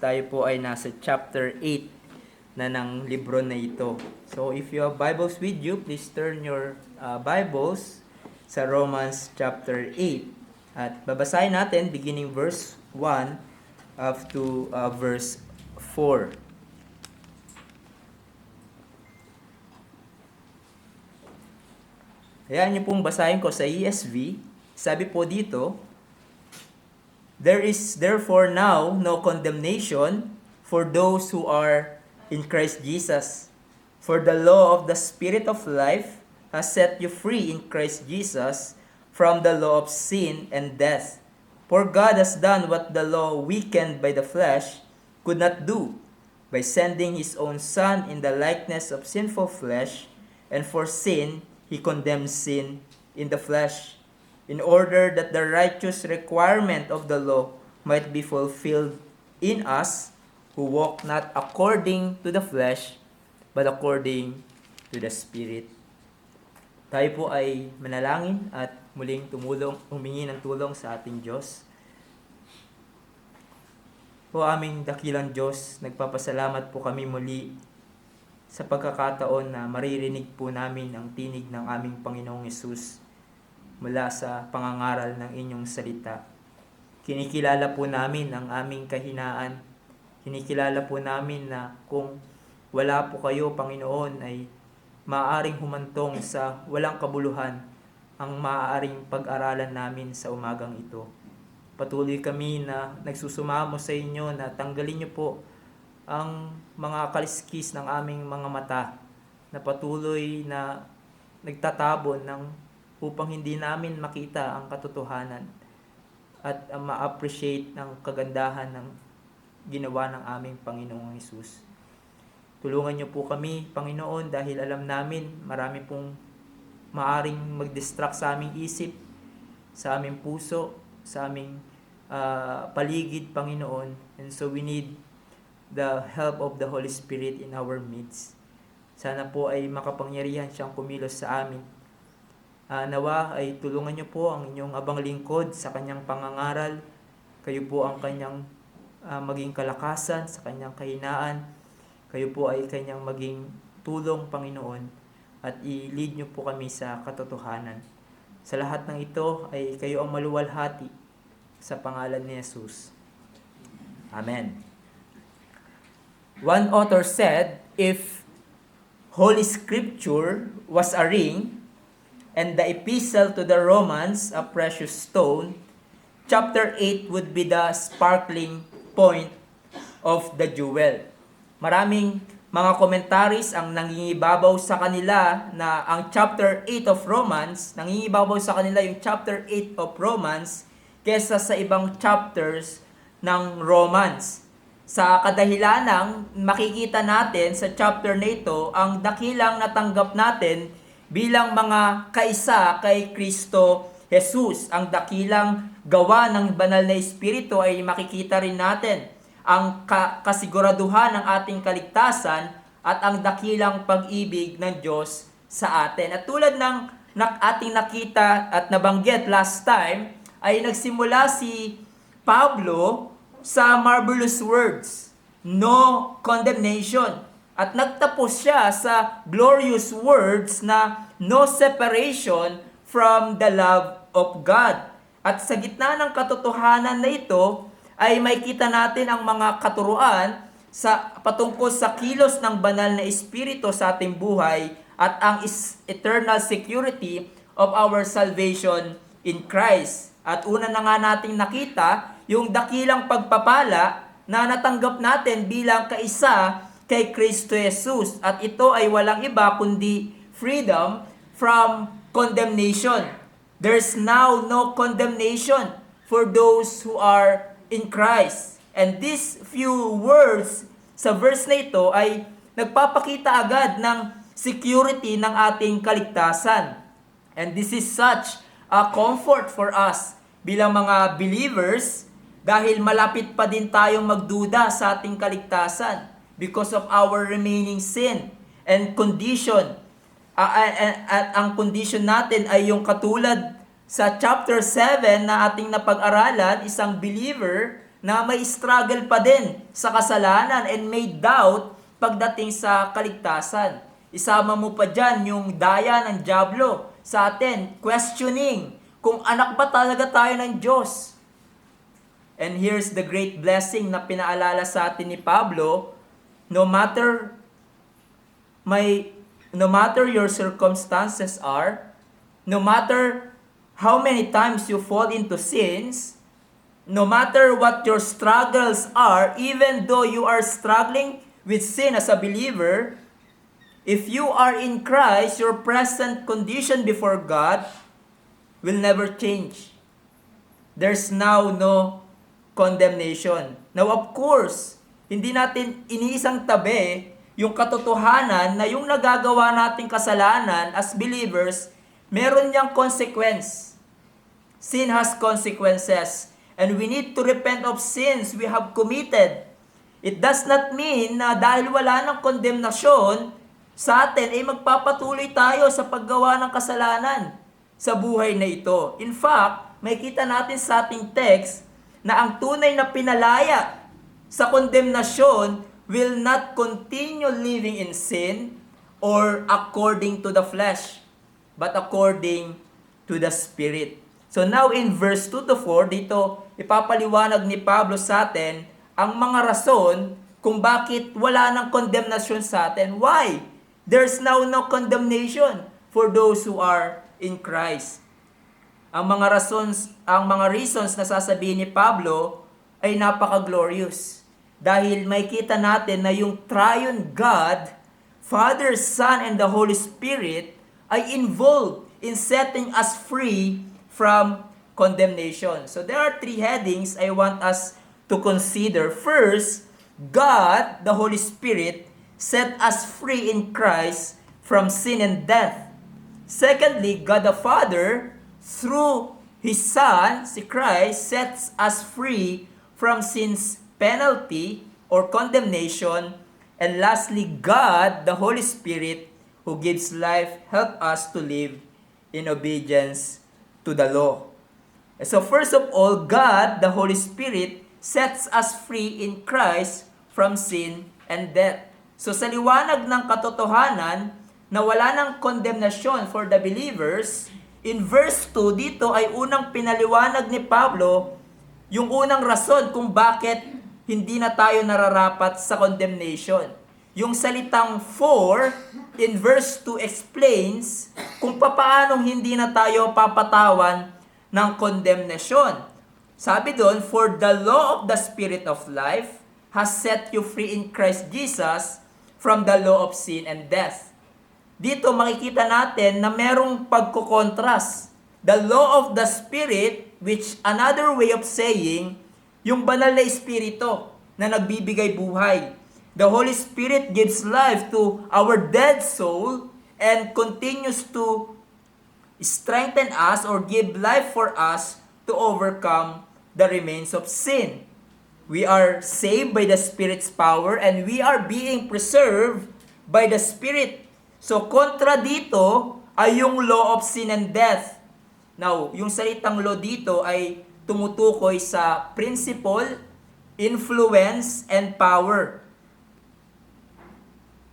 tayo po ay nasa chapter 8 na ng libro na ito. So if you have Bibles with you, please turn your Bibles sa Romans chapter 8. At babasahin natin beginning verse 1 up to verse 4. Ayan niyo pong basahin ko sa ESV. Sabi po dito, "There is therefore now no condemnation for those who are in Christ Jesus. For the law of the Spirit of life has set you free in Christ Jesus from the law of sin and death. For God has done what the law, weakened by the flesh, could not do, by sending His own Son in the likeness of sinful flesh, and for sin, He condemned sin in the flesh, in order that the righteous requirement of the law might be fulfilled in us who walk not according to the flesh, but according to the Spirit." Tayo po ay manalangin at muling humingi ng tulong sa ating Diyos. O aming dakilang Diyos, nagpapasalamat po kami muli sa pagkakataon na maririnig po namin ang tinig ng aming Panginoong Hesus mula sa pangangaral ng inyong salita. Kinikilala po namin ang aming kahinaan. Kinikilala po namin na kung wala po kayo, Panginoon, ay maaaring humantong sa walang kabuluhan ang maaaring pag-aralan namin sa umagang ito. Patuloy kami na nagsusumamo sa inyo na tanggalin niyo po ang mga kaliskis ng aming mga mata na patuloy na nagtatabon upang hindi namin makita ang katotohanan at ma-appreciate ng kagandahan ng ginawa ng aming Panginoong Hesus. Tulungan niyo po kami, Panginoon, dahil alam namin marami pong maaring mag-distract sa aming isip, sa aming puso, sa aming paligid, Panginoon. And so we need the help of the Holy Spirit in our midst. Sana po ay makapangyarihan siyang kumilos sa amin. Nawa ay tulungan niyo po ang inyong abang lingkod sa kanyang pangangaral. Kayo po ang kanyang maging kalakasan sa kanyang kahinaan. Kayo po ay kanyang maging tulong, Panginoon, at i-lead niyo po kami sa katotohanan. Sa lahat ng ito ay kayo ang maluwalhati sa pangalan ni Jesus. Amen. One author said, if Holy Scripture was a ring, and the epistle to the Romans a precious stone, chapter 8 would be the sparkling point of the jewel. Maraming mga commentaries ang nangingibabaw sa kanila na ang chapter 8 of Romans, nangingibabaw sa kanila yung chapter 8 of Romans kesa sa ibang chapters ng Romans. Sa kadahilanang makikita natin sa chapter na ito ang dakilang natanggap natin bilang mga kaisa kay Kristo Jesus. Ang dakilang gawa ng banal na Espiritu ay makikita rin natin ang kasiguraduhan ng ating kaligtasan at ang dakilang pag-ibig ng Diyos sa atin. At tulad ng ating nakita at nabanggit last time, ay nagsimula si Pablo sa marvelous words, no condemnation. At nagtapos siya sa glorious words na no separation from the love of God. At sa gitna ng katotohanan na ito, ay makikita natin ang mga katuruan patungkol sa kilos ng banal na Espiritu sa ating buhay at ang eternal security of our salvation in Christ. At una na nga nating nakita yung dakilang pagpapala na natanggap natin bilang kaisa kay Kristo Jesus. At ito ay walang iba kundi freedom from condemnation. There's now no condemnation for those who are in Christ. And these few words sa verse na ito ay nagpapakita agad ng security ng ating kaligtasan. And this is such a comfort for us bilang mga believers dahil malapit pa din tayong magduda sa ating kaligtasan because of our remaining sin and condition. At ang condition natin ay yung katulad sa chapter 7 na ating napag-aralan, isang believer na may struggle pa din sa kasalanan and may doubt pagdating sa kaligtasan. Isama mo pa dyan yung daya ng dyablo sa atin, questioning kung anak ba talaga tayo ng Diyos. And here's the great blessing na pinaalala sa atin ni Pablo, no matter your circumstances are, no matter how many times you fall into sins, no matter what your struggles are, even though you are struggling with sin as a believer, if you are in Christ, your present condition before God will never change. There's now no condemnation. Now, of course, hindi natin iniisang tabi yung katotohanan na yung nagagawa nating kasalanan as believers, meron niyang consequence. Sin has consequences. And we need to repent of sins we have committed. It does not mean na dahil wala ng kondemnasyon sa atin, ay magpapatuloy tayo sa paggawa ng kasalanan sa buhay na ito. In fact, may kita natin sa ating text na ang tunay na pinalaya sa kondemnasyon will not continue living in sin or according to the flesh, but according to the Spirit. So now in verse 2 to 4, dito ipapaliwanag ni Pablo sa atin ang mga rason kung bakit wala ng condemnation sa atin. Why? There's now no condemnation for those who are in Christ. Ang mga reasons na sasabihin ni Pablo ay napaka-glorious. Dahil may kita natin na yung triune God, Father, Son, and the Holy Spirit ay involved in setting us free from condemnation. So there are three headings I want us to consider. First, God, the Holy Spirit, set us free in Christ from sin and death. Secondly, God the Father, through His Son, si Christ, sets us free from sin's penalty or condemnation. And lastly, God, the Holy Spirit, who gives life, help us to live in obedience to the law. So first of all, God, the Holy Spirit, sets us free in Christ from sin and death. So sa liwanag ng katotohanan na wala ng condemnation for the believers, in verse 2, dito ay unang pinaliwanag ni Pablo yung unang rason kung bakit hindi na tayo nararapat sa condemnation. Yung salitang for, in verse 2, explains kung papaanong hindi na tayo papatawan ng condemnation. Sabi doon, for the law of the Spirit of life has set you free in Christ Jesus from the law of sin and death. Dito makikita natin na merong pagkukontras. The law of the Spirit, which another way of saying, yung banal na espiritu na nagbibigay buhay. The Holy Spirit gives life to our dead soul and continues to strengthen us or give life for us to overcome the remains of sin. We are saved by the Spirit's power and we are being preserved by the Spirit. So, kontra dito ay yung law of sin and death. Now, yung salitang law dito ay tumutukoy sa principle, influence, and power.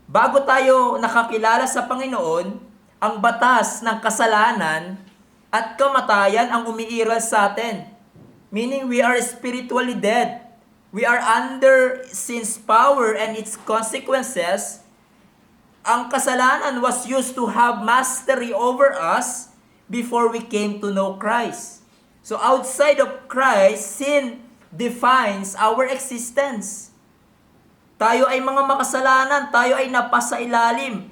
Bago tayo nakakilala sa Panginoon, ang batas ng kasalanan at kamatayan ang umiiral sa atin. Meaning we are spiritually dead. We are under sin's power and its consequences. Ang kasalanan was used to have mastery over us before we came to know Christ. So outside of Christ, sin defines our existence. Tayo ay mga makasalanan, tayo ay napasailalim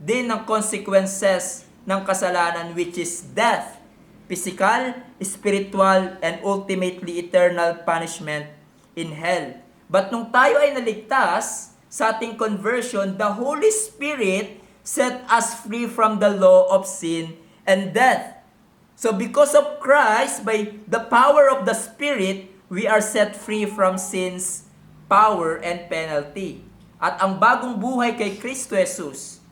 din ng consequences ng kasalanan, which is death, physical, spiritual, and ultimately eternal punishment in hell. But nung tayo ay naligtas sa ating conversion, the Holy Spirit set us free from the law of sin and death. So because of Christ, by the power of the Spirit, we are set free from sin's power and penalty. At ang bagong buhay kay Kristo Jesus,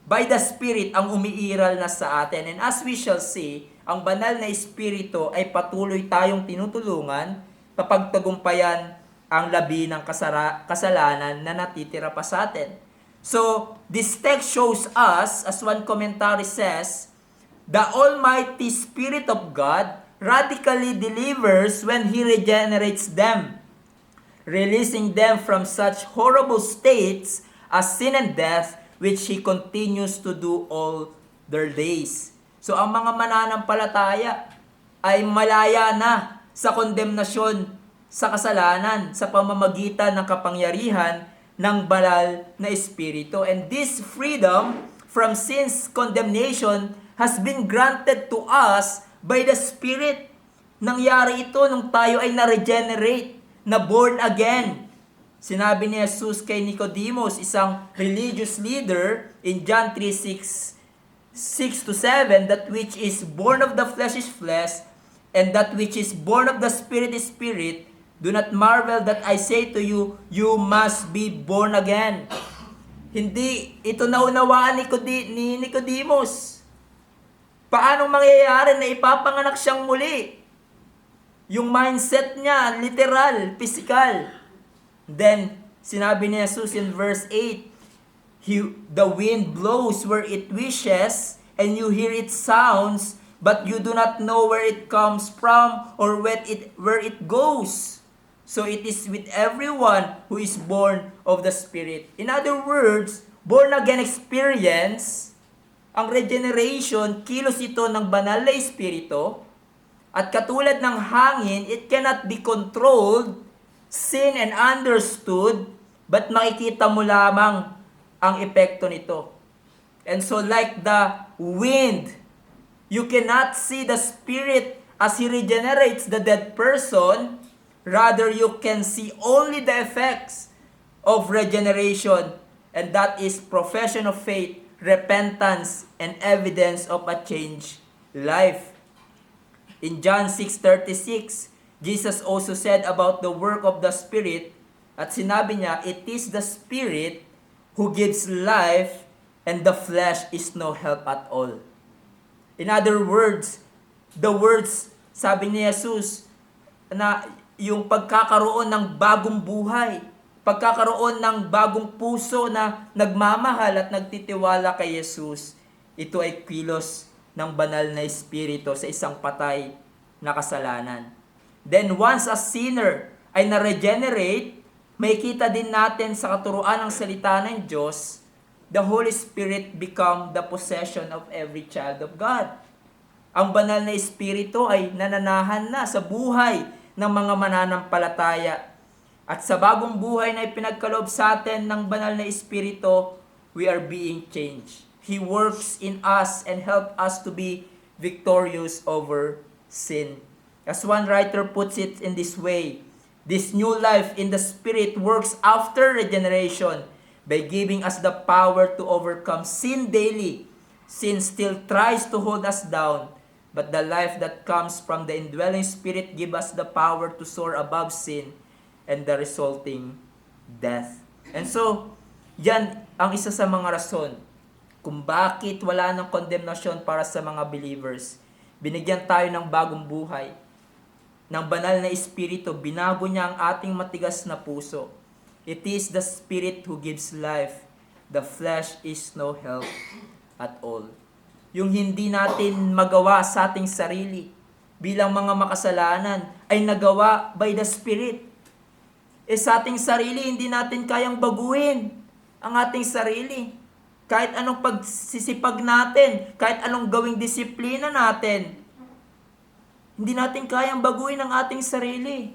by the Spirit ang umiiral na sa atin. And as we shall see, ang banal na Espiritu ay patuloy tayong tinutulungan mapagtagumpayan ang labi ng kasalanan na natitira pa sa atin. So, this text shows us, as one commentary says, the Almighty Spirit of God radically delivers when He regenerates them, releasing them from such horrible states as sin and death, which He continues to do all their days. So, ang mga mananampalataya ay malaya na sa kondemnasyon sa kasalanan sa pamamagitan ng kapangyarihan ng banal na Espiritu. And this freedom from sin's condemnation has been granted to us by the Spirit. Nangyari ito nung tayo ay na-regenerate, na born again. Sinabi ni Jesus kay Nicodemus, isang religious leader, in John 3:6-7, that which is born of the flesh is flesh, and that which is born of the Spirit is spirit. Do not marvel that I say to you, you must be born again. Hindi ito naunawaan ni Nicodemus. Paano mangyayari na ipapanganak siyang muli? Yung mindset niya, literal, physical. Then, sinabi ni Jesus in verse 8, the wind blows where it wishes, and you hear its sounds, but you do not know where it comes from or where it goes. So it is with everyone who is born of the Spirit. In other words, born again experience, ang regeneration, kilos ito ng banal na Espiritu, at katulad ng hangin, it cannot be controlled, seen and understood, but makikita mo lamang ang epekto nito. And so like the wind, you cannot see the Spirit as He regenerates the dead person. Rather, you can see only the effects of regeneration, and that is profession of faith, repentance, and evidence of a changed life. In John 6:36, Jesus also said about the work of the Spirit, at sinabi niya, it is the Spirit who gives life, and the flesh is no help at all. In other words, sabi ni Jesus, na yung pagkakaroon ng bagong buhay, pagkakaroon ng bagong puso na nagmamahal at nagtitiwala kay Jesus, ito ay kilos ng banal na Espiritu sa isang patay na kasalanan. Then once a sinner ay na-regenerate, may kita din natin sa katuruan ng salita ng Diyos, the Holy Spirit become the possession of every child of God. Ang banal na Espiritu ay nananahan na sa buhay ng mga mananampalataya. At sa bagong buhay na ipinagkaloob sa atin ng banal na Espiritu, we are being changed. He works in us and help us to be victorious over sin. As one writer puts it in this way, this new life in the Spirit works after regeneration by giving us the power to overcome sin daily. Sin still tries to hold us down, but the life that comes from the indwelling Spirit gives us the power to soar above sin and the resulting death. And so, yan ang isa sa mga rason kung bakit wala ng condemnation para sa mga believers. Binigyan tayo ng bagong buhay, ng banal na Espiritu, binago niya ang ating matigas na puso. It is the Spirit who gives life. The flesh is no help at all. Yung hindi natin magawa sa ating sarili bilang mga makasalanan ay nagawa by the Spirit. Sa ating sarili, hindi natin kayang baguhin ang ating sarili. Kahit anong pagsisipag natin, kahit anong gawing disiplina natin, hindi natin kayang baguhin ang ating sarili.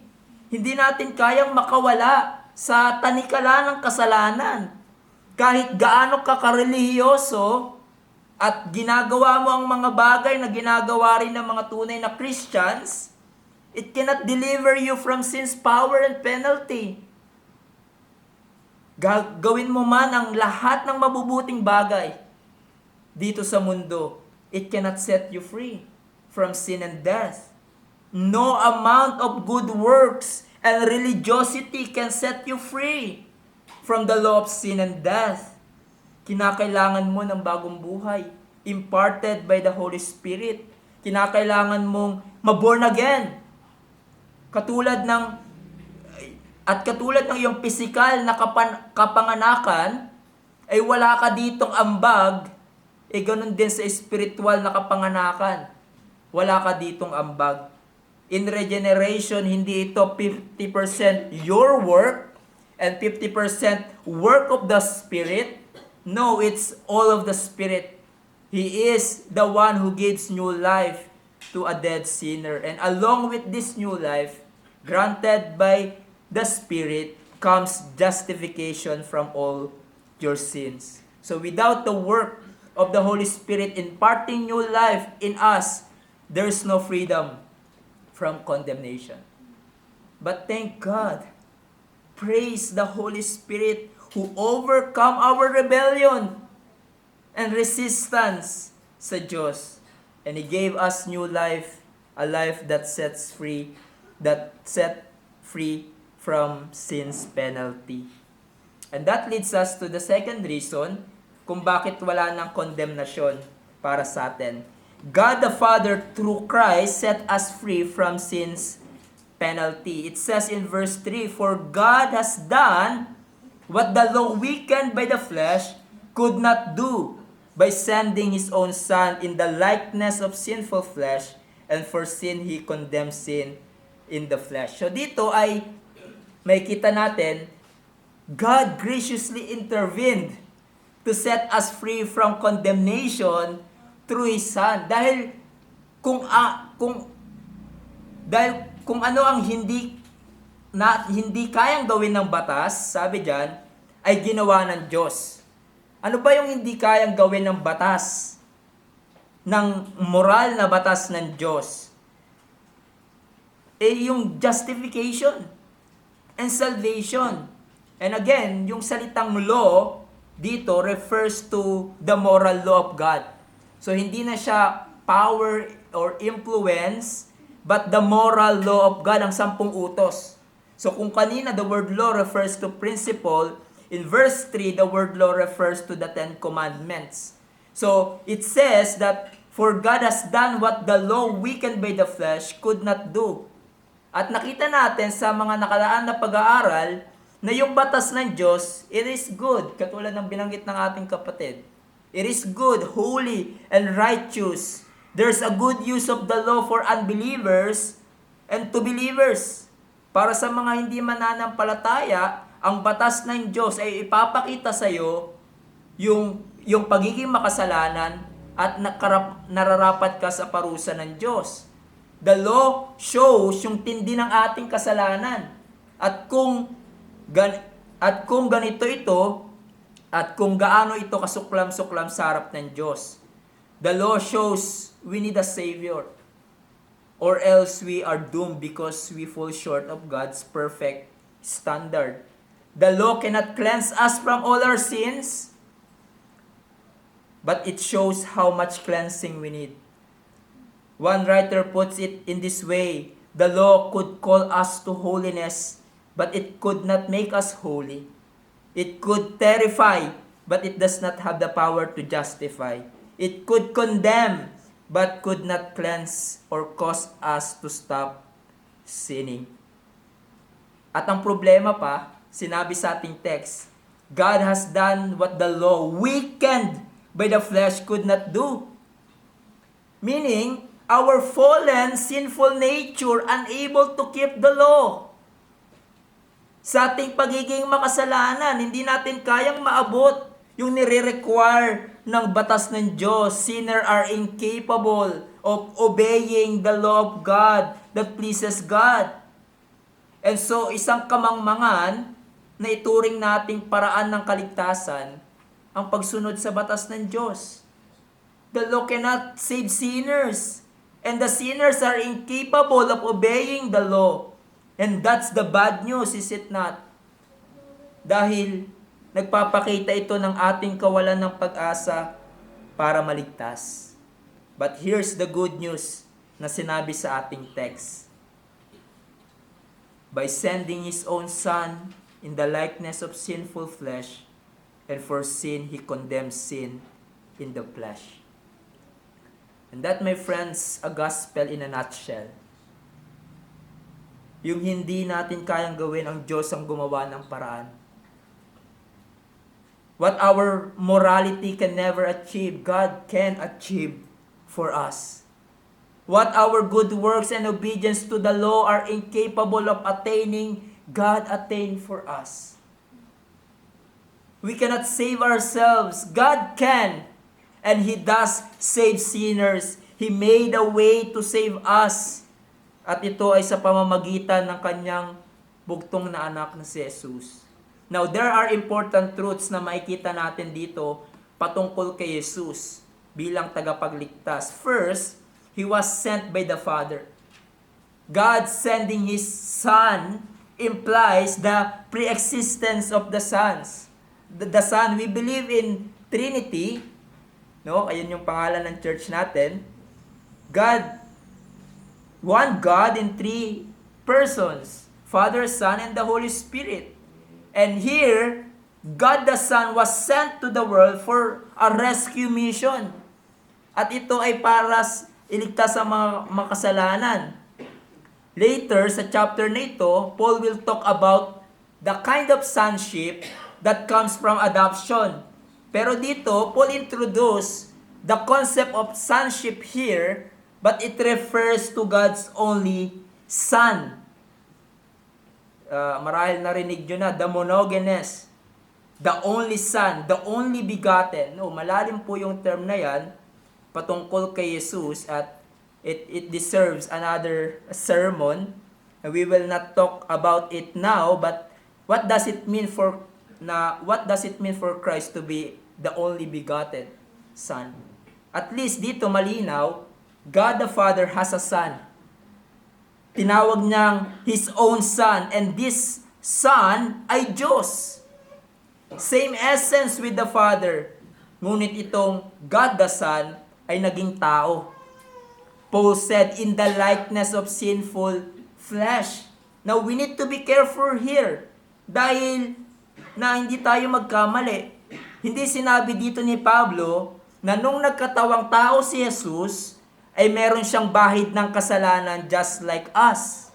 Hindi natin kayang makawala sa tanikala ng kasalanan. Kahit gaano ka karelihiyoso at ginagawa mo ang mga bagay na ginagawa rin ng mga tunay na Christians, it cannot deliver you from sin's power and penalty. Gawin mo man ang lahat ng mabubuting bagay dito sa mundo, it cannot set you free from sin and death. No amount of good works and religiosity can set you free from the law of sin and death. Kinakailangan mo ng bagong buhay, imparted by the Holy Spirit. Kinakailangan mong maborn again. Katulad ng katulad ng iyong pisikal na kapanganakan, ay wala ka ditong ambag, ganun din sa spiritual na kapanganakan. Wala ka ditong ambag. In regeneration, hindi ito 50% your work and 50% work of the Spirit. No, it's all of the Spirit. He is the one who gives new life to a dead sinner. And along with this new life, granted by the Spirit, comes justification from all your sins. So without the work of the Holy Spirit imparting new life in us, there is no freedom from condemnation. But thank God, praise the Holy Spirit who overcome our rebellion and resistance sa Diyos. And He gave us new life, a life that set free from sin's penalty. And that leads us to the second reason kung bakit wala ng condemnation para sa atin. God the Father through Christ set us free from sin's penalty. It says in verse 3, "For God has done what the law weakened by the flesh could not do, by sending His own Son in the likeness of sinful flesh, and for sin He condemned sin in the flesh." So dito ay may kita natin, God graciously intervened to set us free from condemnation through His Son. Dahil kung ano ang hindi kayang gawin ng batas, sabi diyan, ay ginawa ng Diyos. Ano ba yung hindi kayang gawin ng batas? Ng moral na batas ng Diyos? Yung justification and salvation. And again, yung salitang law dito refers to the moral law of God. So hindi na siya power or influence, but the moral law of God, ang 10 utos. So kung kanina the word law refers to principle, in verse 3, the word law refers to the 10 commandments. So it says that, "For God has done what the law weakened by the flesh could not do." At nakita natin sa mga nakalaan na pag-aaral na yung batas ng Diyos, it is good, katulad ng binanggit ng ating kapatid. It is good, holy, and righteous. There's a good use of the law for unbelievers and to believers. Para sa mga hindi mananampalataya, ang batas ng Diyos ay ipapakita sa iyo yung pagiging makasalanan at nararapat ka sa parusa ng Diyos. The law shows yung tindi ng ating kasalanan. At kung ganito ito, at kung gaano ito kasuklam-suklam sa harap ng Diyos. The law shows we need a Savior. Or else we are doomed because we fall short of God's perfect standard. The law cannot cleanse us from all our sins, but it shows how much cleansing we need. One writer puts it in this way: the law could call us to holiness, but it could not make us holy. It could terrify, but it does not have the power to justify. It could condemn, but could not cleanse or cause us to stop sinning. At ang problema pa, sinabi sa ating text, God has done what the law weakened by the flesh could not do. Meaning, our fallen, sinful nature unable to keep the law. Sa ating pagiging makasalanan, hindi natin kayang maabot yung nire-require ng batas ng Diyos. Sinners are incapable of obeying the law of God that pleases God. And so, isang kamangmangan na ituring nating paraan ng kaligtasan ang pagsunod sa batas ng Diyos. The law cannot save sinners. And the sinners are incapable of obeying the law. And that's the bad news, is it not? Dahil nagpapakita ito ng ating kawalan ng pag-asa para maligtas. But here's the good news na sinabi sa ating text. By sending His own Son in the likeness of sinful flesh, and for sin He condemns sin in the flesh. And that, my friends, a gospel in a nutshell. Yung hindi natin kayang gawin, ang Diyos ang gumawa ng paraan. What our morality can never achieve, God can achieve for us. What our good works and obedience to the law are incapable of attaining, God attained for us. We cannot save ourselves. God can. And He does save sinners. He made a way to save us. At ito ay sa pamamagitan ng kanyang bugtong na anak na si Jesus. Now, there are important truths na makikita natin dito patungkol kay Jesus bilang tagapagligtas. First, He was sent by the Father. God sending His Son implies the pre-existence of the sons. The Son, we believe in Trinity, no? Ayun yung pangalan ng church natin. One God in three persons, Father, Son, and the Holy Spirit. And here, God the Son was sent to the world for a rescue mission. At ito ay para iligtas sa mga makasalanan. Later, sa chapter na ito, Paul will talk about the kind of sonship that comes from adoption. Pero dito, Paul introduced the concept of sonship here, but it refers to God's only Son. Marahil narinig nyo na, the monogenes, the only Son, the only begotten. No, malalim po yung term na yan patungkol kay Jesus at it deserves another sermon. We will not talk about it now, but what does it mean for Christ to be the only begotten Son? At least dito malinaw, God the Father has a Son. Tinawag niyang His own Son, and this Son ay Diyos. Same essence with the Father. Ngunit itong God the Son ay naging tao. Paul said, in the likeness of sinful flesh. Now, we need to be careful here. Dahil na hindi tayo magkamali. Hindi sinabi dito ni Pablo na nung nagkatawang tao si Jesus, ay meron siyang bahid ng kasalanan just like us.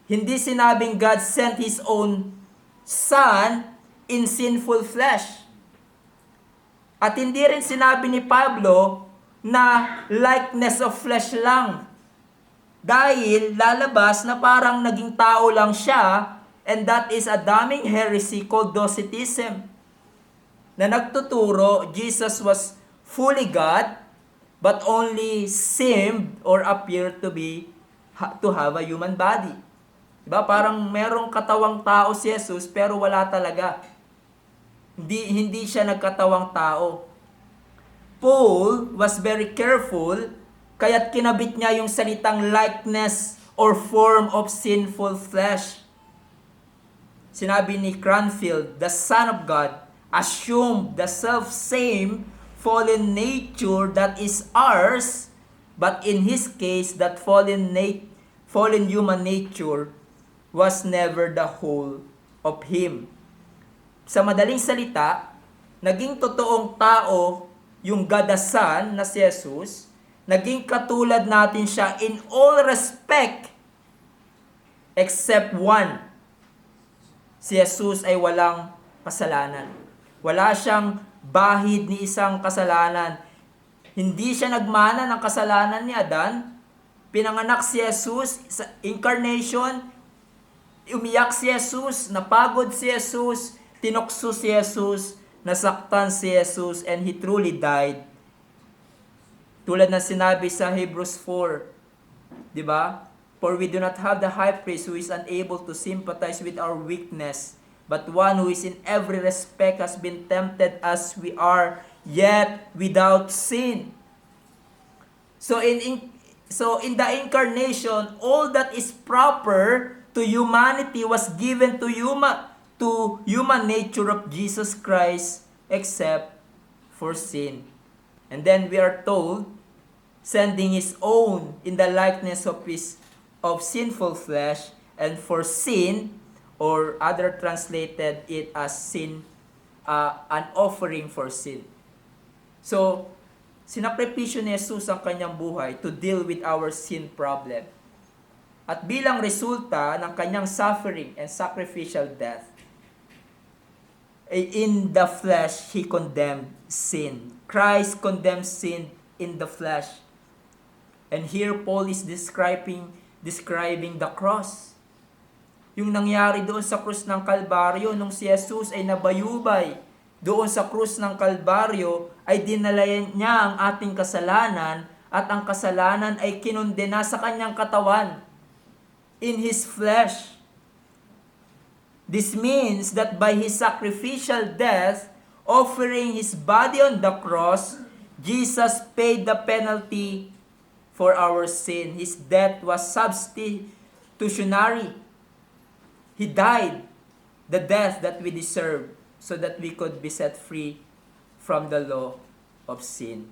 Hindi sinabing God sent His own Son in sinful flesh. At hindi rin sinabi ni Pablo na likeness of flesh lang. Dahil lalabas na parang naging tao lang siya, and that is a damning heresy called Docetism. Na nagtuturo, Jesus was fully God, but only seemed or appeared to have a human body. Diba? Parang merong katawang tao si Jesus, pero wala talaga. Hindi siya nagkatawang tao. Paul was very careful, kaya't kinabit niya yung salitang likeness or form of sinful flesh. Sinabi ni Cranfield, the Son of God assumed the self-same fallen nature that is ours, but in His case, that fallen human nature was never the whole of Him. Sa madaling salita, naging totoong tao yung God the Son na si Jesus, naging katulad natin siya in all respect except one. Si Jesus ay walang kasalanan. Wala siyang bahid ni isang kasalanan. Hindi siya nagmana ng kasalanan ni Adan. Pinanganak si Jesus sa incarnation. Umiyak si Jesus, napagod si Jesus, tinukso si Jesus, nasaktan si Jesus, and He truly died. Tulad na sinabi sa Hebrews 4, di ba? For we do not have the high priest who is unable to sympathize with our weakness, but one who is in every respect has been tempted as we are, yet without sin. So in the incarnation, all that is proper to humanity was given to human nature of Jesus Christ, except for sin. And then we are told, sending His own in the likeness of sinful flesh, and for sin, or other translated it as sin, an offering for sin. So, sinakripisyo ni Jesus ang kanyang buhay to deal with our sin problem. At bilang resulta ng kanyang suffering and sacrificial death, in the flesh, He condemned sin. Christ condemned sin in the flesh. And here Paul is describing the cross. Yung nangyari doon sa krus ng Kalbaryo nung si Jesus ay nabayubay doon sa krus ng Kalbaryo, ay dinala niya ang ating kasalanan at ang kasalanan ay kinondena sa kanyang katawan in His flesh. This means that by His sacrificial death, offering His body on the cross, Jesus paid the penalty for our sin. His death was substitutionary. He died the death that we deserve so that we could be set free from the law of sin.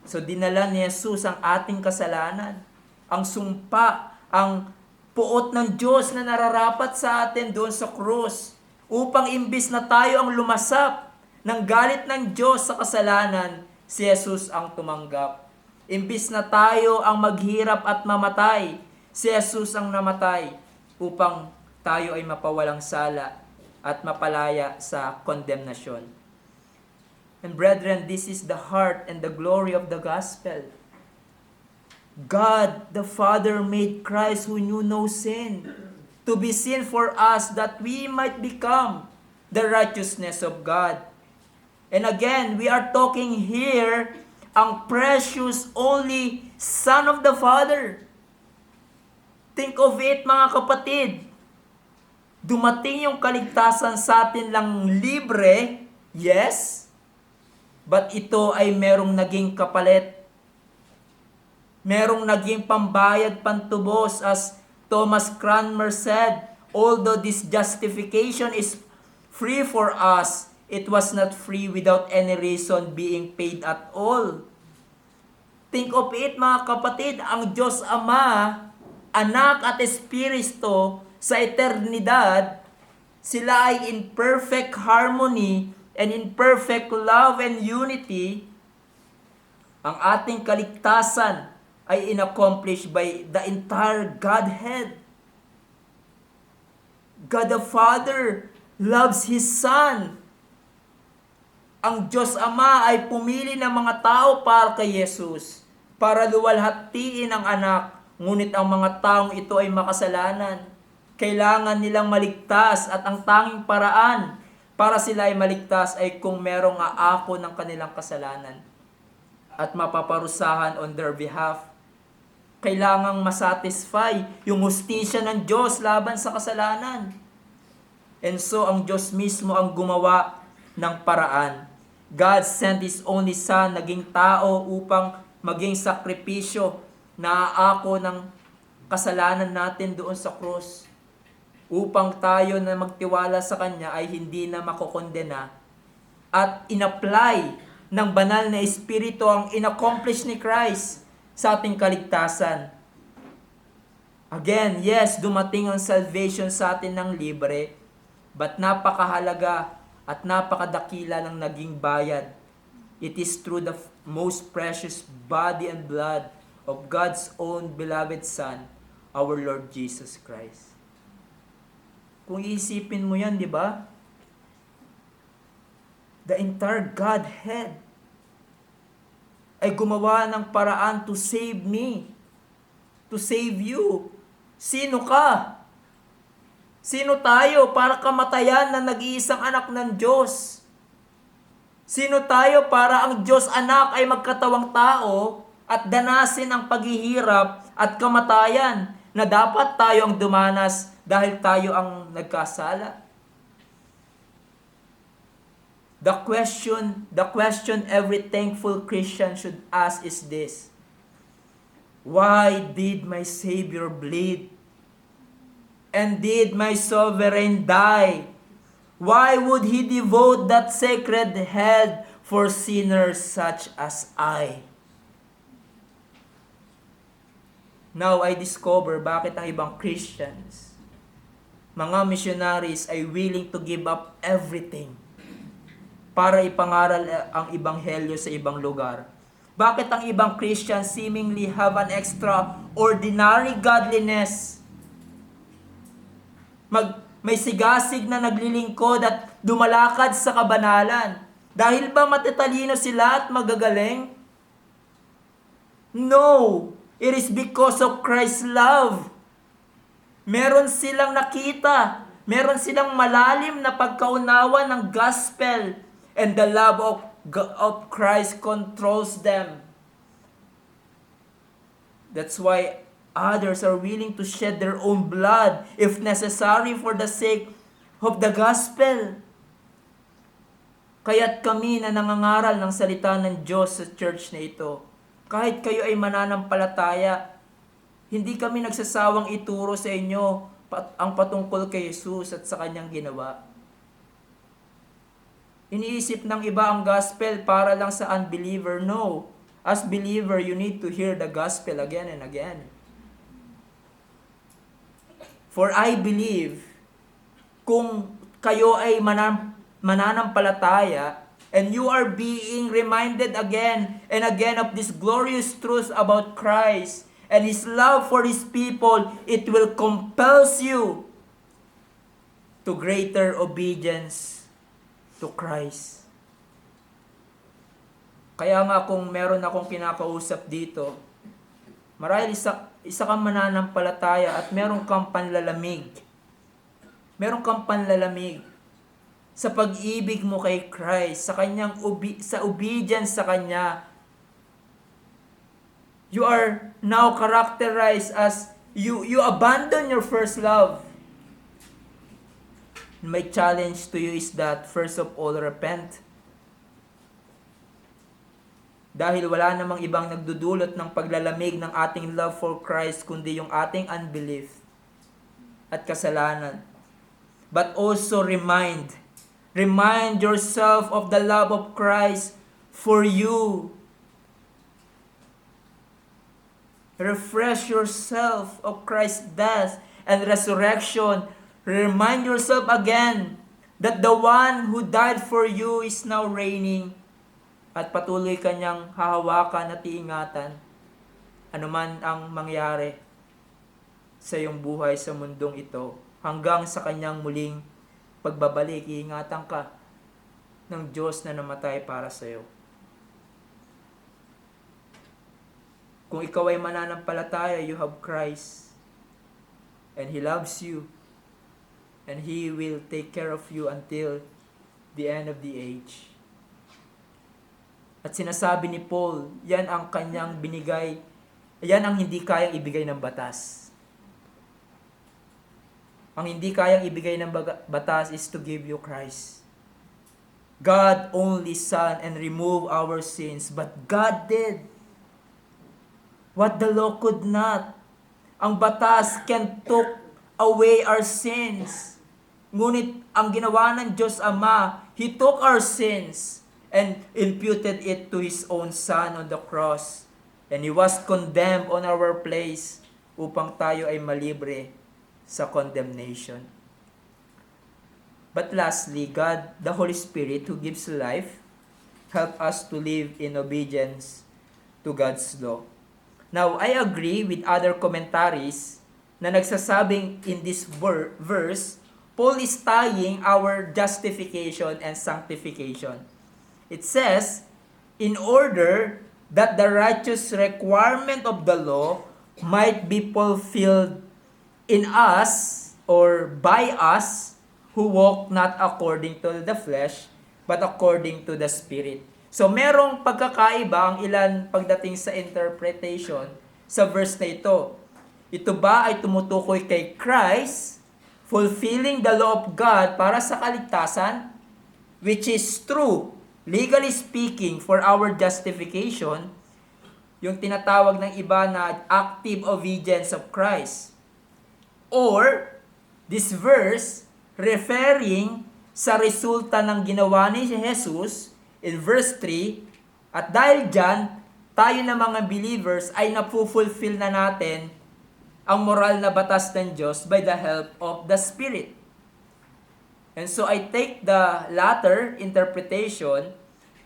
So dinala ni Jesus ang ating kasalanan, ang sumpa, ang puot ng Diyos na nararapat sa atin doon sa krus, upang imbis na tayo ang lumasap ng galit ng Diyos sa kasalanan, si Jesus ang tumanggap. Imbis na tayo ang maghirap at mamatay, si Jesus ang namatay upang tayo ay mapawalang sala at mapalaya sa kondemnasyon. And brethren, this is the heart and the glory of the gospel. God the Father made Christ, who knew no sin, to be sin for us that we might become the righteousness of God. And again, we are talking here ang precious only Son of the Father. Think of it, mga kapatid. Dumating yung kaligtasan sa atin lang libre, yes, but ito ay merong naging kapalit. Merong naging pambayad, pantubos, as Thomas Cranmer said, although this justification is free for us, it was not free without any reason being paid at all. Think of it, mga kapatid, ang Diyos Ama, Anak at Espiritu sa eternidad, sila ay in perfect harmony and in perfect love and unity. Ang ating kaligtasan ay inaccomplish by the entire Godhead. God the Father loves His Son. Ang Diyos Ama ay pumili ng mga tao para kay Jesus, para luwalhatiin ang anak, ngunit ang mga taong ito ay makasalanan. Kailangan nilang maligtas at ang tanging paraan para sila ay maligtas ay kung merong aako ng kanilang kasalanan at mapaparusahan on their behalf. Kailangang masatisfy yung hustisya ng Diyos laban sa kasalanan. And so, ang Diyos mismo ang gumawa ng paraan. God sent His only Son, naging tao upang maging sakripisyo na aako ng kasalanan natin doon sa krus. Upang tayo na magtiwala sa Kanya ay hindi na makokondena. At in-apply ng banal na Espiritu ang in-accomplish ni Christ sa ating kaligtasan. Again, yes, dumating ang salvation sa atin ng libre, but napakahalaga at napakadakila ng naging bayad. It is through the most precious body and blood of God's own beloved Son, our Lord Jesus Christ. Kung iisipin mo yan, di ba? The entire Godhead ay gumawa ng paraan to save me, to save you. Sino ka? Sino tayo para kamatayan na nag-iisang anak ng Diyos? Sino tayo para ang Diyos anak ay magkatawang tao at danasin ang paghihirap at kamatayan na dapat tayo ang dumanas dahil tayo ang nagkasala? The question every thankful Christian should ask is this: why did my Savior bleed? And did my sovereign die? Why would He devote that sacred head for sinners such as I? Now I discover bakit ang ibang Christians, mga missionaries, ay willing to give up everything para ipangaral ang ebanghelyo sa ibang lugar. Bakit ang ibang Christians seemingly have an extraordinary godliness May sigasig na naglilingkod at dumalakad sa kabanalan. Dahil ba matatalino sila at magagaling? No! It is because of Christ's love. Meron silang nakita. Meron silang malalim na pagkaunawa ng gospel. And the love of Christ controls them. That's why others are willing to shed their own blood if necessary for the sake of the gospel. Kaya't kami na nangangaral ng salita ng Diyos sa church na ito, kahit kayo ay mananampalataya, hindi kami nagsasawang ituro sa inyo ang patungkol kay Jesus at sa kanyang ginawa. Iniisip ng iba ang gospel para lang sa unbeliever. No. As believer, you need to hear the gospel again and again. For I believe, kung kayo ay mananampalataya, and you are being reminded again and again of this glorious truth about Christ and His love for His people, it will compel you to greater obedience to Christ. Kaya nga kung meron akong kinakausap dito, marahil isa kang mananampalataya at meron kang panlalamig. Meron kang panlalamig sa pag-ibig mo kay Christ, sa kanyang sa obedience sa kanya. You are now characterized as you abandon your first love. My challenge to you is that first of all, repent. Dahil wala namang ibang nagdudulot ng paglalamig ng ating love for Christ kundi yung ating unbelief at kasalanan. But also remind yourself of the love of Christ for you. Refresh yourself of Christ's death and resurrection. Remind yourself again that the one who died for you is now reigning at patuloy kanyang hahawakan at iingatan anuman ang mangyari sa iyong buhay sa mundong ito hanggang sa kanyang muling pagbabalik. Iingatan ka ng Diyos na namatay para sa iyo. Kung ikaw ay mananampalataya, you have Christ and He loves you and He will take care of you until the end of the age. At sinasabi ni Paul, yan ang kanyang binigay, yan ang hindi kayang ibigay ng batas. Ang hindi kayang ibigay ng batas is to give you Christ. God only Son and remove our sins, but God did what the law could not. Ang batas can took away our sins. Ngunit ang ginawa ng Diyos Ama, He took our sins and imputed it to His own Son on the cross. And He was condemned on our place upang tayo ay malibre sa condemnation. But lastly, God, the Holy Spirit who gives life, help us to live in obedience to God's law. Now, I agree with other commentaries na nagsasabing in this verse, Paul is tying our justification and sanctification. It says, in order that the righteous requirement of the law might be fulfilled in us or by us who walk not according to the flesh, but according to the Spirit. So merong pagkakaiba ang ilan pagdating sa interpretation sa verse na ito. Ito ba ay tumutukoy kay Christ, fulfilling the law of God para sa kaligtasan, which is true, legally speaking, for our justification, yung tinatawag ng iba na active obedience of Christ. Or, this verse, referring sa resulta ng ginawa ni Jesus, in verse 3, at dahil dyan, tayo na mga believers ay napufulfill na natin ang moral na batas ng Diyos by the help of the Spirit. And so I take the latter interpretation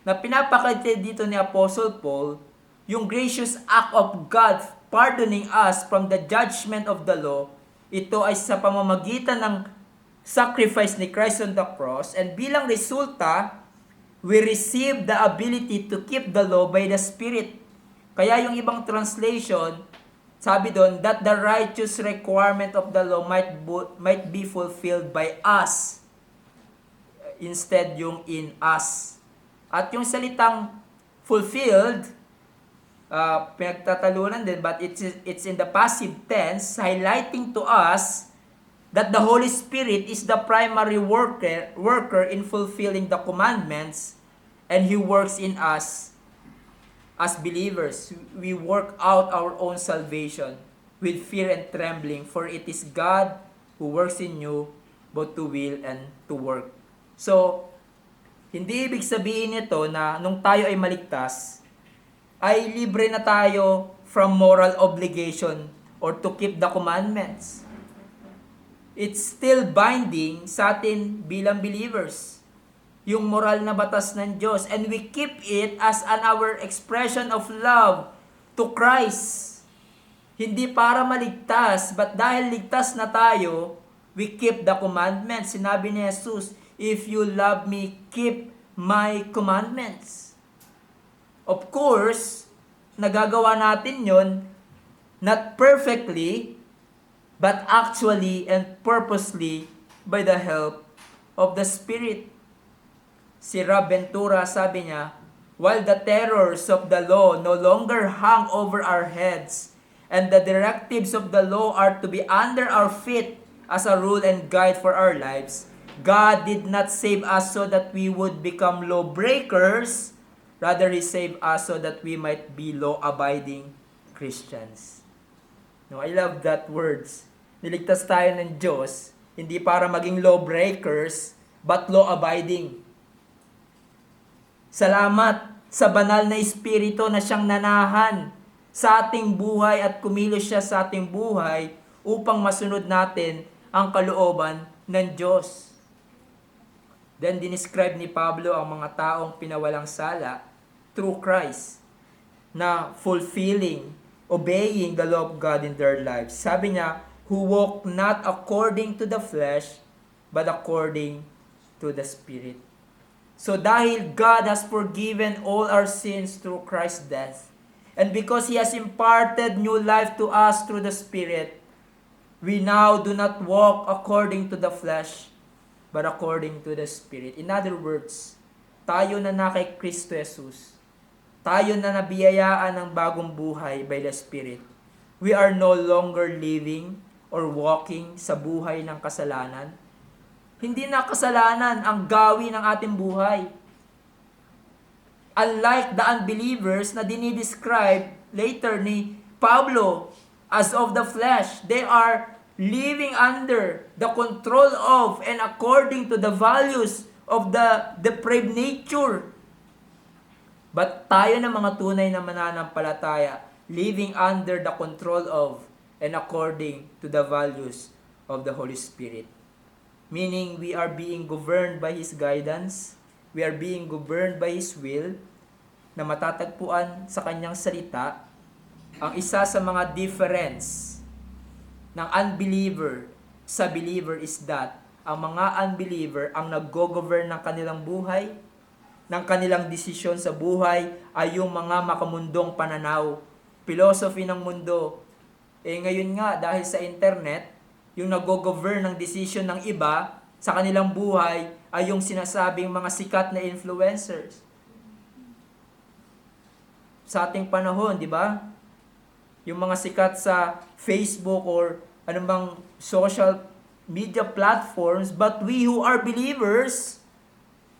na pinapakita dito ni Apostle Paul, yung gracious act of God pardoning us from the judgment of the law, ito ay sa pamamagitan ng sacrifice ni Christ on the cross, and bilang resulta, we receive the ability to keep the law by the Spirit. Kaya yung ibang translation, sabi doon, that the righteous requirement of the law might be fulfilled by us. Instead yung in us. At yung salitang fulfilled, pinagtatalunan din, but it's in the passive tense, highlighting to us that the Holy Spirit is the primary worker in fulfilling the commandments, and He works in us as believers. We work out our own salvation with fear and trembling, for it is God who works in you both to will and to work. So, hindi ibig sabihin nito na nung tayo ay maligtas, ay libre na tayo from moral obligation or to keep the commandments. It's still binding sa atin bilang believers, yung moral na batas ng Diyos, and we keep it as our expression of love to Christ. Hindi para maligtas, but dahil ligtas na tayo, we keep the commandments. Sinabi ni Jesus, if you love me, keep my commandments. Of course, nagagawa natin yon not perfectly, but actually and purposely by the help of the Spirit. Si Rob Ventura, sabi niya, while the terrors of the law no longer hang over our heads, and the directives of the law are to be under our feet as a rule and guide for our lives, God did not save us so that we would become lawbreakers. Rather, He saved us so that we might be law-abiding Christians. No, I love that words. Niligtas tayo ng Diyos, hindi para maging lawbreakers, but law-abiding. Salamat sa banal na Espiritu na siyang nanahan sa ating buhay at kumilos siya sa ating buhay upang masunod natin ang kalooban ng Diyos. Then, dinescribe ni Pablo ang mga taong pinawalang sala through Christ na fulfilling, obeying the law of God in their lives. Sabi niya, who walk not according to the flesh, but according to the Spirit. So dahil God has forgiven all our sins through Christ's death, and because He has imparted new life to us through the Spirit, we now do not walk according to the flesh, but according to the Spirit. In other words, tayo na kay Kristo Jesus, tayo na nabiyayaan ng bagong buhay by the Spirit. We are no longer living or walking sa buhay ng kasalanan. Hindi na kasalanan ang gawi ng ating buhay. Unlike the unbelievers na dinidescribe later ni Pablo as of the flesh, they are living under the control of and according to the values of the depraved nature. But tayo na mga tunay na mananampalataya, living under the control of and according to the values of the Holy Spirit. Meaning, we are being governed by His guidance, we are being governed by His will, na matatagpuan sa Kanyang salita. Ang isa sa mga difference ng unbeliever sa believer is that ang mga unbeliever ang nag-govern ng kanilang buhay, ng kanilang desisyon sa buhay ay yung mga makamundong pananaw, philosophy ng mundo. Ngayon nga, dahil sa internet, yung nag-govern ng desisyon ng iba sa kanilang buhay ay yung sinasabing mga sikat na influencers. Sa ating panahon, di ba? Yung mga sikat sa Facebook or anumang social media platforms, but we who are believers,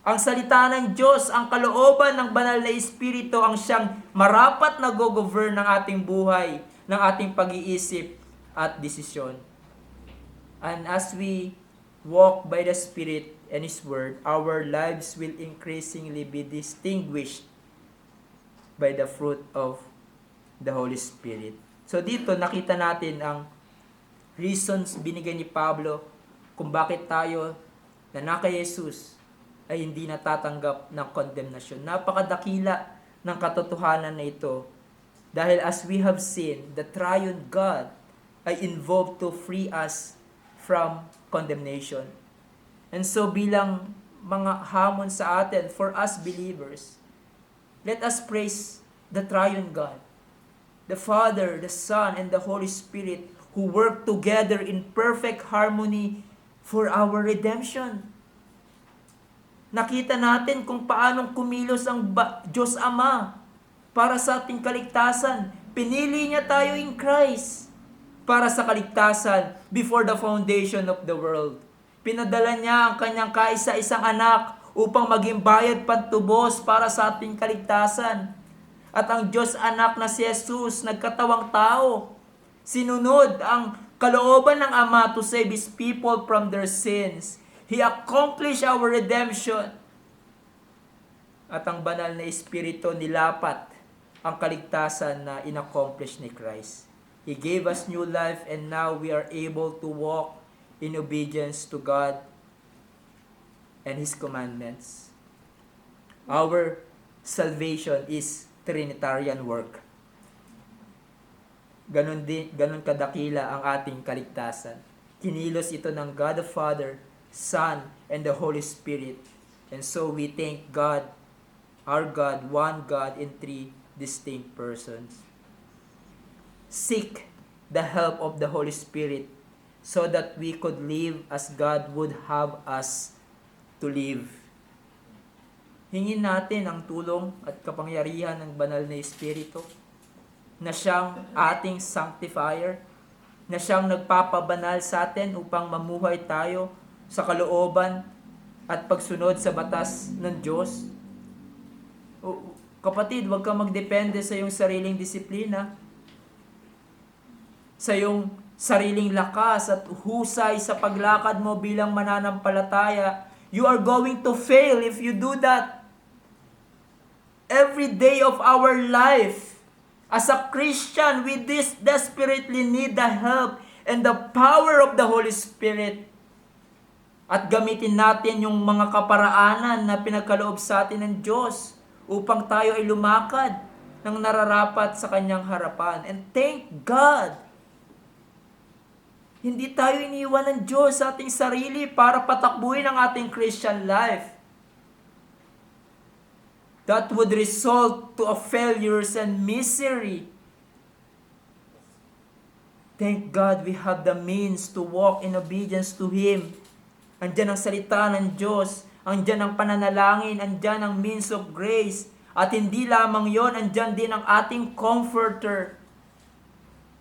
ang salita ng Diyos, ang kalooban ng banal na Espiritu ang siyang marapat na go-govern ng ating buhay, ng ating pag-iisip at desisyon. And as we walk by the Spirit and His Word, our lives will increasingly be distinguished by the fruit of the Holy Spirit. So dito nakita natin ang reasons binigay ni Pablo kung bakit tayo na kay Jesus ay hindi natatanggap ng condemnation. Napakadakila ng katotohanan na ito. Dahil as we have seen, the triune God ay involved to free us from condemnation. And so bilang mga hamon sa atin, for us believers, let us praise the triune God, the Father, the Son, and the Holy Spirit, who work together in perfect harmony for our redemption. Nakita natin kung paanong kumilos ang Diyos Ama para sa ating kaligtasan. Pinili niya tayo in Christ para sa kaligtasan before the foundation of the world. Pinadala niya ang kanyang kaisa-isang anak upang maging bayad pantubos para sa ating kaligtasan. At ang Diyos anak na si Jesus, nagkatawang tao, sinunod ang kalooban ng Ama to save His people from their sins. He accomplished our redemption. At ang banal na Espiritu nilapat ang kaligtasan na inaccomplish ni Christ. He gave us new life and now we are able to walk in obedience to God and His commandments. Our salvation is Trinitarian work. Ganon kadakila ang ating kaligtasan. Kinilos ito ng God the Father, Son, and the Holy Spirit. And so we thank God, our God, one God in three distinct persons. Seek the help of the Holy Spirit so that we could live as God would have us to live. Hingin natin ang tulong at kapangyarihan ng banal na Espiritu na siyang ating sanctifier, na siyang nagpapabanal sa atin upang mamuhay tayo sa kalooban at pagsunod sa batas ng Diyos. Kapatid, huwag kang magdepende sa iyong sariling disiplina, sa iyong sariling lakas at husay sa paglakad mo bilang mananampalataya. You are going to fail if you do that. Every day of our life, as a Christian, we desperately need the help and the power of the Holy Spirit. At gamitin natin yung mga kaparaanan na pinagkaloob sa atin ng Diyos upang tayo ay lumakad ng nararapat sa Kanyang harapan. And thank God, hindi tayo iniwan ng Diyos sa ating sarili para patakbuhin ang ating Christian life. That would result to a failures and misery. Thank God we have the means to walk in obedience to Him. Andyan ang salita ng Diyos, andyan ang pananalangin, andyan ang means of grace. At hindi lamang yon, andyan din ang ating comforter,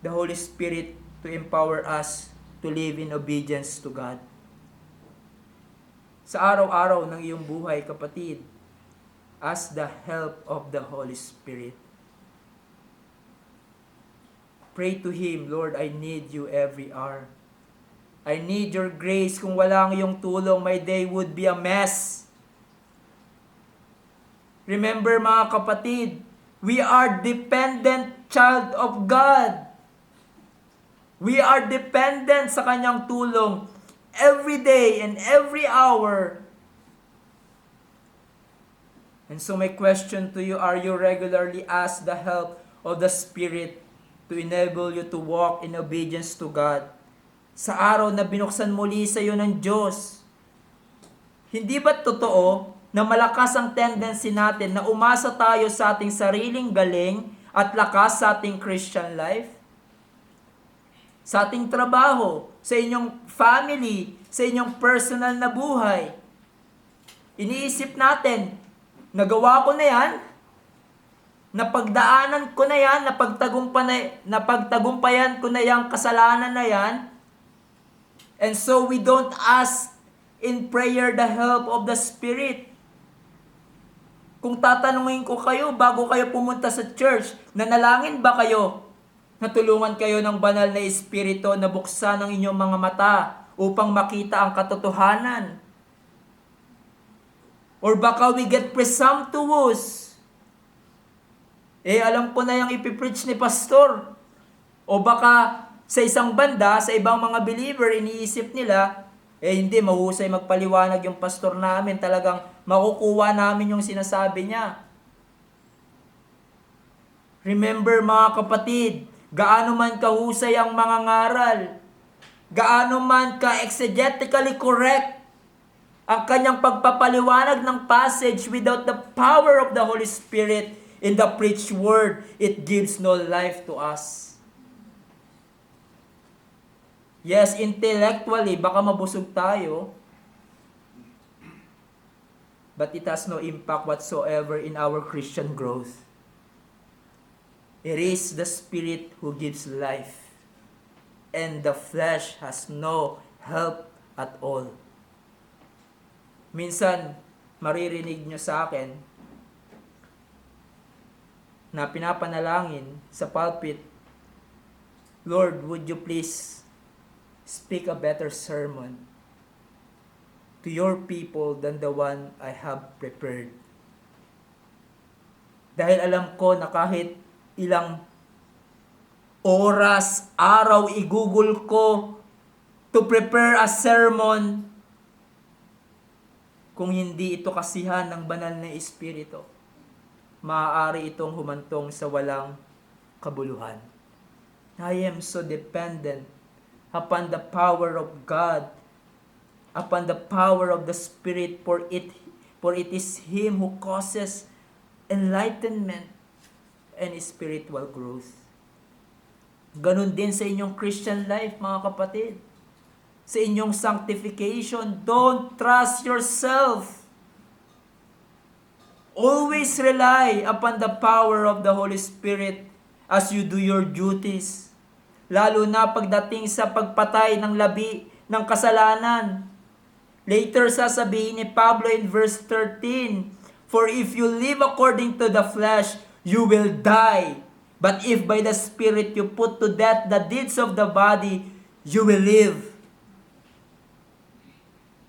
the Holy Spirit, to empower us to live in obedience to God. Sa araw-araw ng iyong buhay, kapatid, ask the help of the Holy Spirit. Pray to Him, Lord, I need you every hour. I need your grace. Kung wala ang iyong tulong, my day would be a mess. Remember mga kapatid, we are dependent child of God. We are dependent sa Kanyang tulong every day and every hour. And so my question to you, are you regularly ask the help of the Spirit to enable you to walk in obedience to God? Sa araw na binuksan muli sa iyo ng Diyos, hindi ba totoo na malakas ang tendency natin na umasa tayo sa ating sariling galing at lakas sa ating Christian life? Sa ating trabaho, sa inyong family, sa inyong personal na buhay. Iniisip natin, nagawa ko na yan, napagdaanan ko na yan, napagtagumpayan ko na yung kasalanan na yan. And so we don't ask in prayer the help of the Spirit. Kung tatanungin ko kayo bago kayo pumunta sa church, nanalangin ba kayo? Natulungan kayo ng banal na Espiritu na buksan ang inyong mga mata upang makita ang katotohanan? Or baka we get presumptuous. Alam ko na yung ipipreach ni pastor. O baka sa isang banda, sa ibang mga believer, iniisip nila, hindi, mahusay magpaliwanag yung pastor namin. Talagang makukuha namin yung sinasabi niya. Remember mga kapatid, gaano man kahusay ang mga ngaral, gaano man ka-exegetically correct Ang kanyang pagpapaliwanag ng passage without the power of the Holy Spirit in the preached word, it gives no life to us. Yes, intellectually, baka mabusog tayo, but it has no impact whatsoever in our Christian growth. It is the Spirit who gives life, and the flesh has no help at all. Minsan, maririnig nyo sa akin na pinapanalangin sa pulpit, Lord, would you please speak a better sermon to your people than the one I have prepared. Dahil alam ko na kahit ilang oras, araw, i-google ko to prepare a sermon, kung hindi ito kasihan ng banal na Espiritu, maaari itong humantong sa walang kabuluhan. I am so dependent upon the power of God, upon the power of the Spirit, for it is Him who causes enlightenment and spiritual growth. Ganun din sa inyong Christian life, mga kapatid. Sa inyong sanctification, don't trust yourself. Always rely upon the power of the Holy Spirit as you do your duties. Lalo na pagdating sa pagpatay ng labi ng kasalanan. Later sasabihin ni Pablo in verse 13, for if you live according to the flesh, you will die. But if by the Spirit you put to death the deeds of the body, you will live.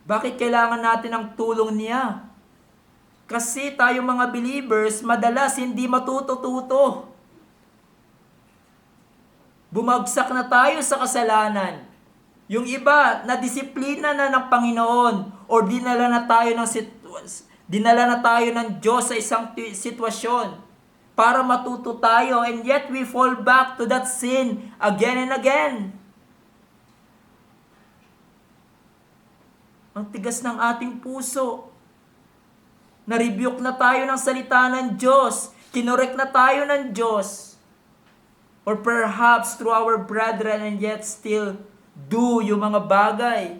Bakit kailangan natin ng tulong niya? Kasi tayo mga believers, madalas hindi matuto-tuto. Bumagsak na tayo sa kasalanan. Yung iba, nadisiplina na ng Panginoon o dinala na tayo ng Diyos sa isang sitwasyon para matuto tayo, and yet we fall back to that sin again and again. Ang tigas ng ating puso. Na-rebuke na tayo ng salita ng Diyos. Kinorek na tayo ng Diyos. Or perhaps through our brethren, and yet still do yung mga bagay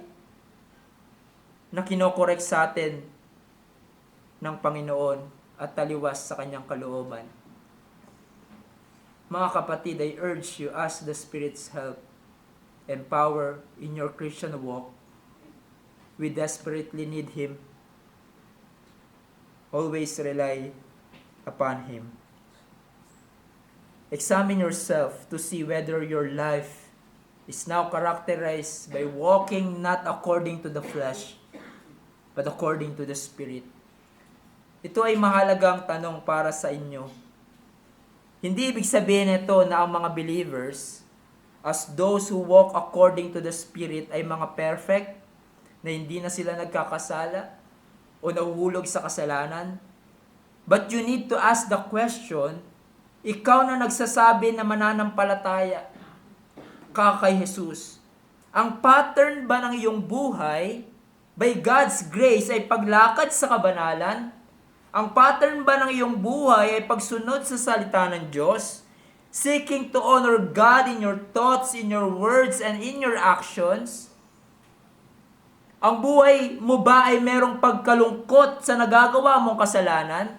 na kinokorek sa atin ng Panginoon at taliwas sa kanyang kalooban. Mga kapatid, I urge you, ask the Spirit's help and power in your Christian walk. We desperately need Him. Always rely upon Him. Examine yourself to see whether your life is now characterized by walking not according to the flesh, but according to the Spirit. Ito ay mahalagang tanong para sa inyo. Hindi ibig sabihin ito na ang mga believers, as those who walk according to the Spirit, ay mga perfect, na hindi na sila nagkakasala o nahuhulog sa kasalanan. But you need to ask the question, ikaw na nagsasabi na mananampalataya ka kay Jesus, ang pattern ba ng iyong buhay by God's grace ay paglakad sa kabanalan? Ang pattern ba ng iyong buhay ay pagsunod sa salita ng Diyos? Seeking to honor God in your thoughts, in your words, and in your actions? Ang buhay mo ba ay merong pagkalungkot sa nagagawa mong kasalanan?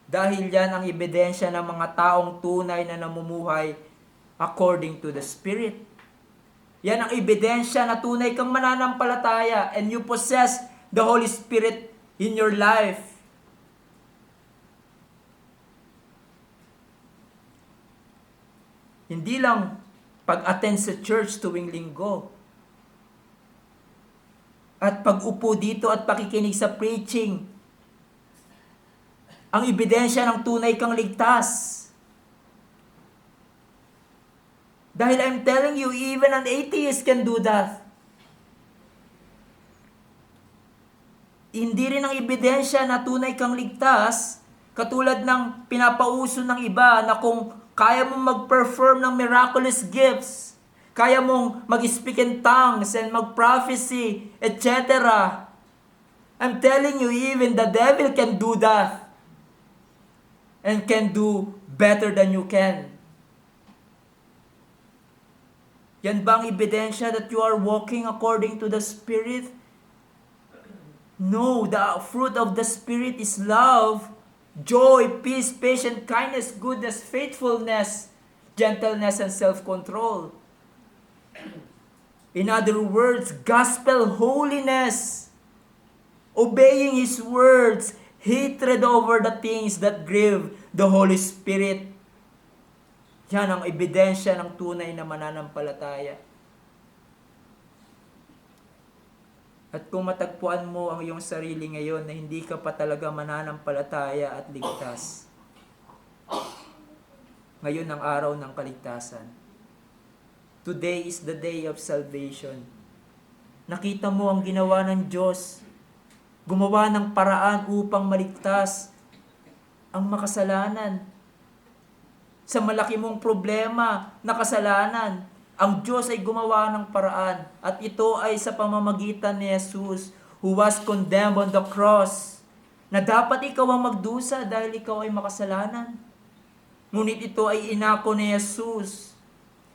Dahil yan ang ebidensya ng mga taong tunay na namumuhay according to the Spirit. Yan ang ebidensya na tunay kang mananampalataya and you possess the Holy Spirit in your life. Hindi lang pag-attend sa church tuwing linggo, at pag-upo dito at pakikinig sa preaching, ang ebidensya ng tunay kang ligtas. Dahil I'm telling you, even an atheist can do that. Hindi rin ang ebidensya na tunay kang ligtas, katulad ng pinapauso ng iba na kung kaya mo mag-perform ng miraculous gifts, Kaya mong mag-speak in tongues and mag-prophecy, etc. I'm telling you, even the devil can do that. And can do better than you can. Yan ba ang ebidensya that you are walking according to the Spirit? No, the fruit of the Spirit is love, joy, peace, patience, kindness, goodness, faithfulness, gentleness, and self-control. In other words, gospel holiness, obeying His words, hatred over the things that grieve the Holy Spirit. Yan ang ebidensya ng tunay na mananampalataya. At kung matagpuan mo ang iyong sarili ngayon na hindi ka pa talaga mananampalataya at ligtas, ngayon ang araw ng kaligtasan. Today is the day of salvation. Nakita mo ang ginawa ng Diyos. Gumawa ng paraan upang maligtas ang makasalanan. Sa malaki mong problema na kasalanan, ang Diyos ay gumawa ng paraan. At ito ay sa pamamagitan ni Jesus who was condemned on the cross. Na dapat ikaw ang magdusa dahil ikaw ay makasalanan. Ngunit ito ay inako ni Jesus.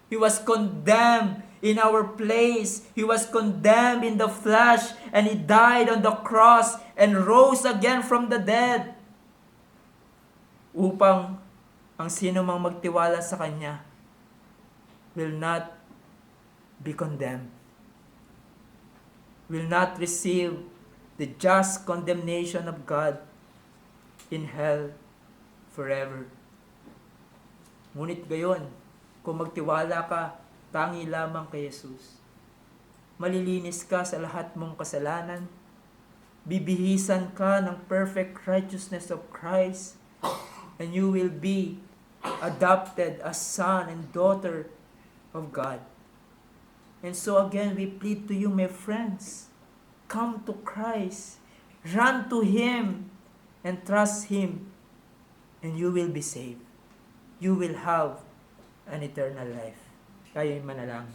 He was condemned in our place. He was condemned in the flesh. And He died on the cross and rose again from the dead. Upang ang sino mang magtiwala sa Kanya will not be condemned. Will not receive the just condemnation of God in hell forever. Ngunit gayon, kung magtiwala ka, tangi lamang kay Jesus. Malilinis ka sa lahat mong kasalanan. Bibihisan ka ng perfect righteousness of Christ. And you will be adopted as son and daughter of God. And so again, we plead to you, my friends, come to Christ, run to Him, and trust Him, and you will be saved. You will have an eternal life. Kayo'y manalangin.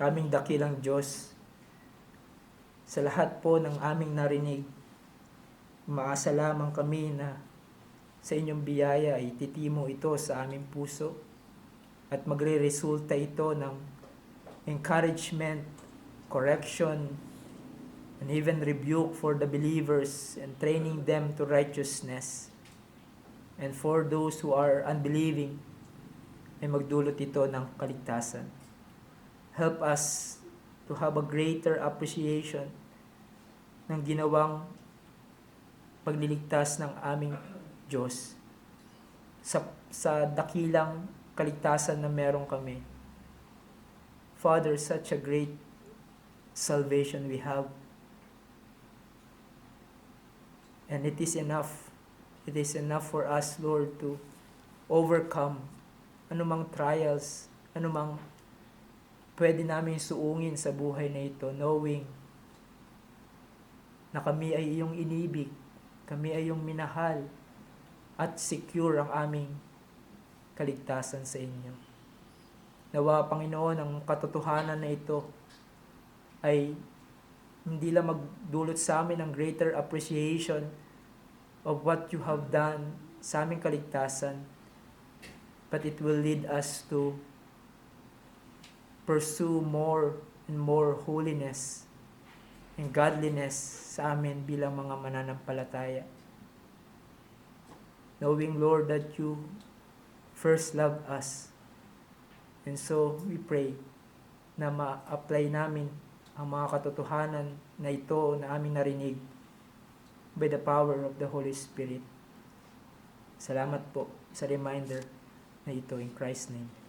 Aming dakilang Diyos, sa lahat po ng aming narinig, umaasa lamang kami na sa inyong biyaya ay titimo ito sa aming puso at magre-resulta ito ng encouragement, correction, and even rebuke for the believers and training them to righteousness. And for those who are unbelieving, ay magdulot ito ng kaligtasan. Help us to have a greater appreciation ng ginawang pagliligtas ng aming Diyos sa dakilang kaligtasan na meron kami. Father, such a great salvation we have. And it is enough. It is enough for us, Lord, to overcome anumang trials, anumang pwede namin suungin sa buhay na ito, knowing na kami ay iyong inibig, kami ay iyong minahal, at secure ang aming kaligtasan sa inyo. Nawa, Panginoon, ang katotohanan na ito ay hindi lang magdulot sa amin ng greater appreciation of what you have done sa aming kaligtasan, but it will lead us to pursue more and more holiness and godliness sa amin bilang mga mananampalataya. Knowing, Lord, that you first loved us. And so, we pray na ma-apply namin ang mga katotohanan na ito na aming narinig by the power of the Holy Spirit. Salamat po sa reminder na ito in Christ's name.